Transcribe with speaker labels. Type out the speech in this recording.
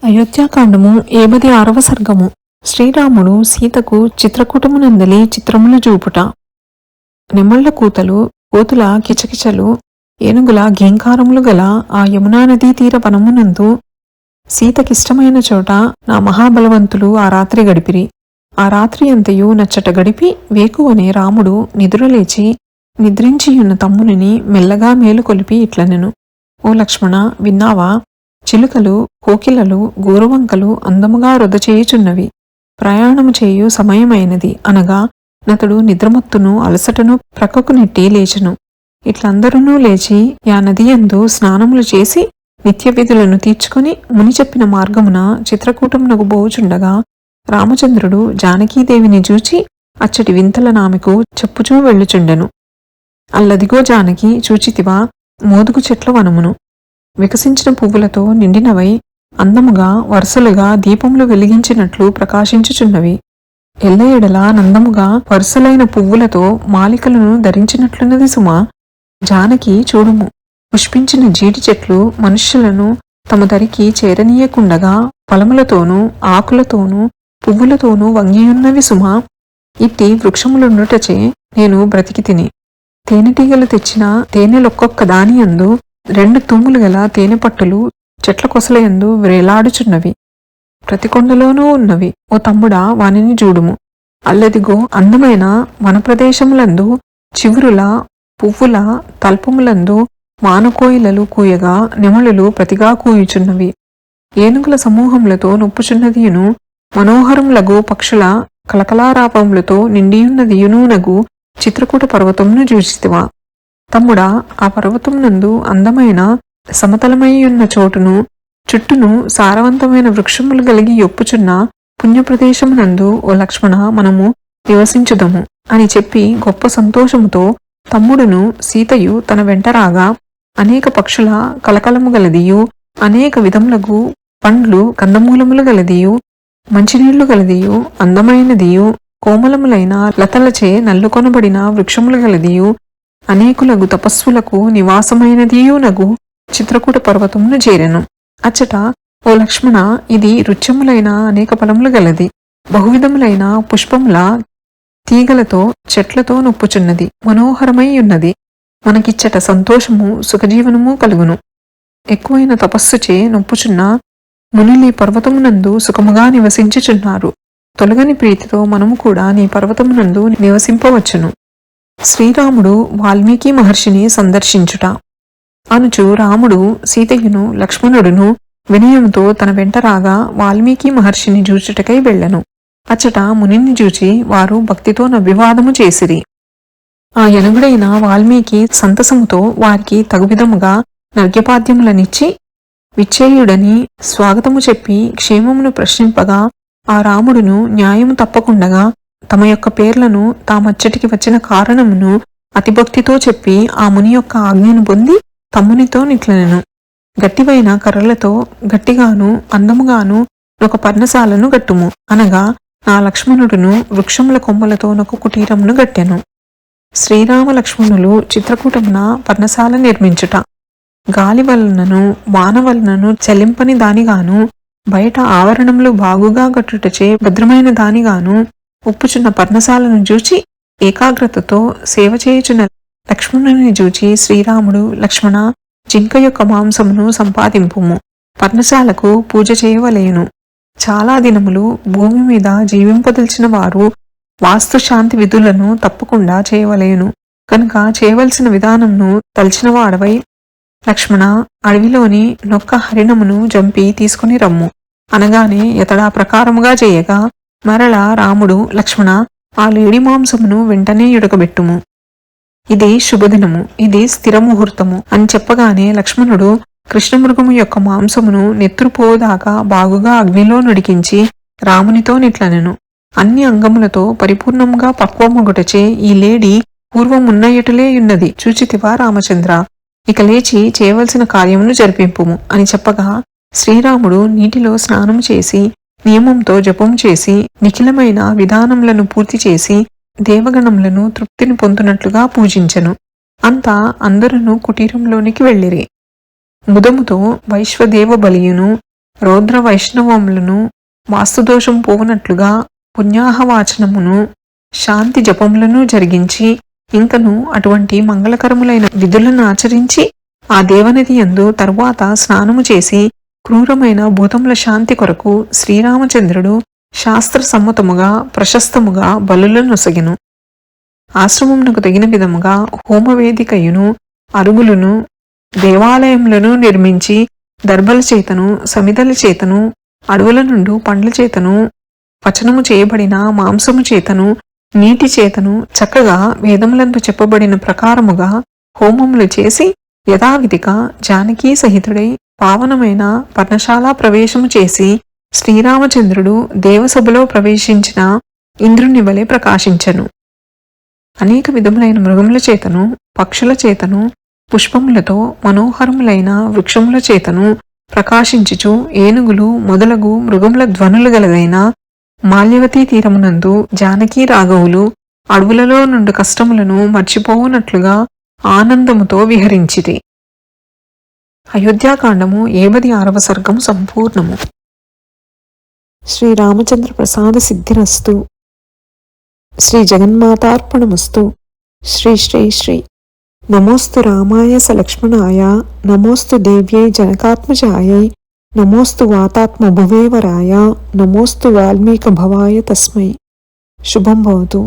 Speaker 1: అయోధ్యాకాండము 86వ సర్గము. శ్రీరాముడు సీతకు చిత్రకూటమునందలి చిత్రములు చూపుట. నెమళ్ల కూతలు, కోతుల కిచకిచలు, ఏనుగుల ఘీంకారములు గల ఆ యమునా నదీ తీర వనమునందు సీతకిష్టమైన చోట నా మహాబలవంతులు ఆ రాత్రి గడిపిరి. ఆ రాత్రి అంతయు నచ్చట గడిపి వేకువనే రాముడు నిదురలేచి నిద్రించియున్న తమ్మునిని మెల్లగా మేలుకొలిపి ఇట్లనెను: ఓ లక్ష్మణ, విన్నావా? చిలుకలు, కోకిలలు, గోరువంకలు అందముగా రొదచేయుచున్నవి. ప్రయాణము చేయు సమయమైనది అనగా నతడు నిద్రమత్తును అలసటను ప్రక్కకు నెట్టి లేచెను. ఇట్లందరూ లేచి యా నదియందు స్నానములు చేసి నిత్య విధులను తీర్చుకొని ముని చెప్పిన మార్గమున చిత్రకూటమునకు బోచుండగా రామచంద్రుడు జానకీదేవిని చూచి అచ్చటి వింతల నామెకు చెప్పుచూ వెళ్ళుచుండెను. అల్లదిగో జానకి, చూచితివా మోదుగు చెట్ల వనమును. వికసించిన పువ్వులతో నిండినవై అందముగా వరుసలుగా దీపములు వెలిగించినట్లు ప్రకాశించుచున్నవి. ఎల్ల ఎడల నందముగా వరుసలైన పువ్వులతో మాలికలను ధరించినట్లున్నది సుమా. జానకి చూడుము, పుష్పించిన జీడి చెట్లు మనుష్యులను తమ దరికి చేరనీయకుండగా ఫలములతోనూ ఆకులతోనూ పువ్వులతోనూ వంగియున్నవి సుమా. ఇట్టి వృక్షములుండుటచే నేను బ్రతికి తిని. తేనెటీగలు తెచ్చిన తేనెలొక్కొక్క దానియందు 2 తూములు గల తేనె పట్టులు చెట్ల కొసలయందు వ్రేలాడుచున్నవి. ప్రతి కొండలోనూ ఉన్నవి. ఓ తమ్ముడా, వానిని చూడుము. అల్లదిగో అందమైన వనప్రదేశములందు చివురుల పువ్వుల తల్పములందు మానుకోయిలలు కూయగా నెమలులు ప్రతిగా కూయుచున్నవి. ఏనుగుల సమూహములతో నొప్పుచున్నదియును మనోహరములగు పక్షుల కలకలారాపములతో నిండియున్నదియునూనగు చిత్రకూట పర్వతమును చూచితివా? తమ్ముడా, ఆ పర్వతమునందు అందమైన సమతలమయ్యున్న చోటును చుట్టూను సారవంతమైన వృక్షములు కలిగి యొప్పుచున్న పుణ్యప్రదేశమునందు ఓ లక్ష్మణ మనము నివసించుదము అని చెప్పి గొప్ప సంతోషముతో తమ్ముడును సీతయు తన వెంట రాగా అనేక పక్షుల కలకలము గలదియు అనేక విధములగు పండ్లు కందమూలములు గలదియు మంచినీళ్లు గలదియు అందమైనదియు కోమలములైన లతలచే నల్లుకొనబడిన వృక్షములు గలదియు అనేకులగు తపస్సులకు నివాసమైనదియునగు చిత్రకూట పర్వతమును చేరెను. అచ్చట ఓ లక్ష్మణ, ఇది రుచ్యములైన అనేక ఫలములు గలది. బహువిధములైన పుష్పముల తీగలతో చెట్లతో నొప్పుచున్నది. మనోహరమై ఉన్నది. మనకిచ్చట సంతోషము సుఖజీవనము కలుగును. ఎక్కువైన తపస్సుచే నొప్పుచున్న మునులి పర్వతమునందు సుఖముగా నివసించుచున్నారు. తొలగని ప్రీతితో మనము కూడా నీ పర్వతమునందు నివసింపవచ్చును. శ్రీరాముడు వాల్మీకి మహర్షిని సందర్శించుట. అనుచు రాముడు సీతయ్యను లక్ష్మణుడును వినయముతో తన వెంట రాగా వాల్మీకి మహర్షిని చూచుటకై వెళ్ళెను. అచ్చట మునిని చూచి వారు భక్తితో నవ్వివాదము చేసిరి. ఆ యనుగుడైన వాల్మీకి సంతసముతో వారికి తగువిధముగా నర్ఘ్యపాద్యములనిచ్చి విచ్చేయుడని స్వాగతము చెప్పి క్షేమమును ప్రశ్నింపగా ఆ రాముడును న్యాయము తప్పకుండగా తమ యొక్క పేర్లను తామచ్చటికి వచ్చిన కారణమును అతిభక్తితో చెప్పి ఆ ముని యొక్క ఆజ్ఞను పొంది తమ్మునితో నిట్లనెను: గట్టివైన కర్రలతో గట్టిగాను అందముగాను ఒక పర్ణశాలను గట్టుము అనగా నా లక్ష్మణుడును వృక్షముల కొమ్మలతో ఒక కుటీరమును గట్టెను. శ్రీరామ లక్ష్మణులు చిత్రకూటమున పర్ణశాల నిర్మించుట. గాలి వలనను వాన వలనను చలింపని దానిగాను బయట ఆవరణములు బాగుగా గట్టుటచే భద్రమైన దానిగాను ఒప్పుచున్న పర్ణశాలను చూచి ఏకాగ్రతతో సేవ చేయుచున్న లక్ష్మణుని చూచి శ్రీరాముడు: లక్ష్మణ, జింక యొక్క మాంసమును సంపాదింపుము. పర్ణశాలకు పూజ చేయవలేను. చాలా దినములు భూమి మీద జీవింపదలిచిన వారు వాస్తుశాంతి విధులను తప్పకుండా చేయవలేను. కనుక చేయవలసిన విధానమును తలచిన వాడవై లక్ష్మణ, అడవిలోని నొక్క హరిణమును జంపి తీసుకుని రమ్ము అనగానే యతడా ప్రకారముగా చేయగా మరలా రాముడు: లక్ష్మణ, ఆ లేడి మాంసమును వెంటనే ఉడకబెట్టుము. ఇది శుభదినము, ఇది స్థిర ముహూర్తము అని చెప్పగానే లక్ష్మణుడు కృష్ణమృగము యొక్క మాంసమును నెత్తురుపోదాకా బాగుగా అగ్నిలో నుడికించి రామునితో నిట్లనెను: అన్ని అంగములతో పరిపూర్ణముగా పక్వమొగుటచే ఈ లేడి పూర్వమున్నయుటలేయున్నది చూచితివా రామచంద్ర. ఇక లేచి చేయవలసిన కార్యమును జరిపింపుము అని చెప్పగా శ్రీరాముడు నీటిలో స్నానం చేసి నియమంతో జపం చేసి నిఖిలమైన విధానములను పూర్తి చేసి దేవగణములను తృప్తిని పొందునట్లుగా పూజించెను. అంతా అందరూ కుటీరంలోనికి వెళ్ళిరి. ముదముతో వైశ్వదేవ బలియును రౌద్ర వైష్ణవములను వాస్తుదోషం పోవునట్లుగా పుణ్యాహవాచనమును శాంతి జపములను జరిగించి ఇంకను అటువంటి మంగళకరములైన విధులను ఆచరించి ఆ దేవనది యందు తరువాత స్నానము చేసి క్రూరమైన భూతముల శాంతి కొరకు శ్రీరామచంద్రుడు శాస్త్ర సమ్మతముగా ప్రశస్తముగా బలులను నొసగెను. ఆశ్రమమునకు తగిన విధముగా హోమవేదికయును అరుగులను దేవాలయములను నిర్మించి దర్భల చేతను సమిదల చేతను అడవుల నుండి పండ్ల చేతను పచనము చేయబడిన మాంసము చేతను నీటి చేతను చక్కగా వేదములందు చెప్పబడిన ప్రకారముగా హోమములు చేసి యథావిధిగా జానకీ సహితుడై పావనమైన పర్ణశాల ప్రవేశము చేసి శ్రీరామచంద్రుడు దేవసభలో ప్రవేశించిన ఇంద్రుని వలె ప్రకాశించెను. అనేక విధములైన మృగముల చేతను పక్షుల చేతను పుష్పములతో మనోహరములైన వృక్షముల చేతను ప్రకాశించుచు ఏనుగులు మొదలగు మృగముల ధ్వనులు గలదైన మాల్యవతీ తీరమునందు జానకీ రాఘవులు అడవులలో నుండి కష్టములను మర్చిపోవునట్లుగా ఆనందముతో విహరించిరి. అయోధ్యాకాండము 76వ సర్గము సంపూర్ణము. శ్రీరామచంద్ర ప్రసాద సిద్ధిరస్తు. శ్రీ జగన్మాతార్పణమస్తు. శ్రీ శ్రీ శ్రీ. నమోస్తు రామాయ సలక్ష్మణాయ నమోస్తు దేవ్యై జనకాత్మజాయై నమోస్తు వాతాత్మ భువేవరాయ నమోస్తు వాల్మీక భవాయ తస్మై. శుభం భవతు.